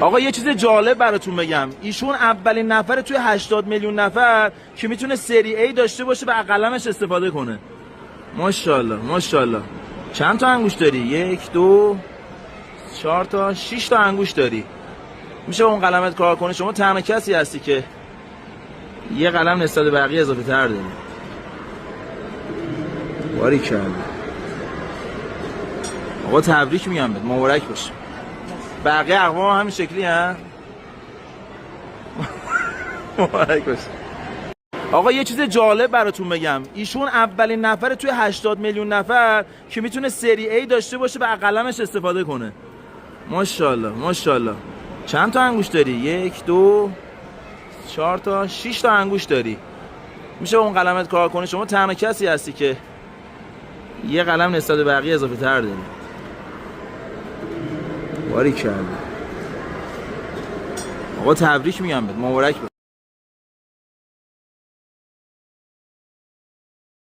آقا یه چیز جالب براتون بگم، ایشون اولین نفر توی 80 میلیون نفر که میتونه سری A داشته باشه و قلمش استفاده کنه. ماشاءالله ماشاءالله. چند تا انگوش داری؟ 1 2 4 تا 6 تا انگوش داری. میشه با اون قلمت کار کنی؟ شما تنها کسی هستی که یه قلم نسبت به بقیه اضافه تر داری. باریکلا. آقا تبریک میگم بهت، مبارک باشه. بقیه اقوام همین شکلی هن؟ مبارک باشه. آقا یه چیز جالب براتون بگم، ایشون اولین نفر توی 80 میلیون نفر که میتونه سری A داشته باشه و قلمش استفاده کنه. ماشاءالله ماشاءالله. چند تا انگوش داری؟ 1 2 4 تا 6 تا انگوش داری. میشه با اون قلمت کار کنی؟ شما تنها کسی هستی که یه قلم نسبت به بقیه اضافه تر داری. باریکلا. آقا تبریک میگم بهت، مبارک باشه.